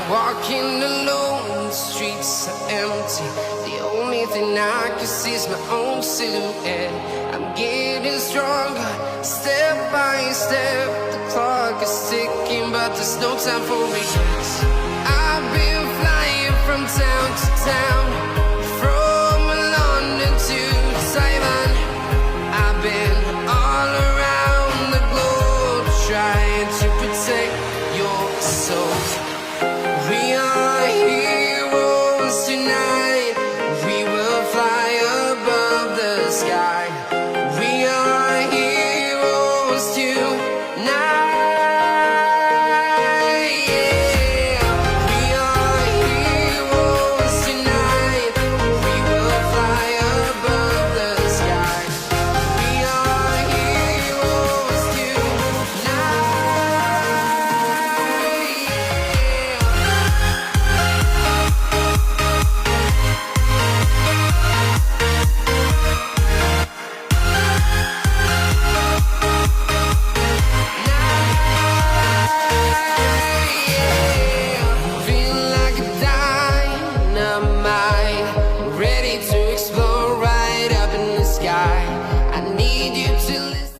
walking alone, the streets are empty. The only thing I can see is my own silhouette. I'm getting stronger, step by step. The clock is ticking, but there's no time for regrets. I've been flying from town to town, from London to Taiwan. I've been all around the globe, trying to protect your soul.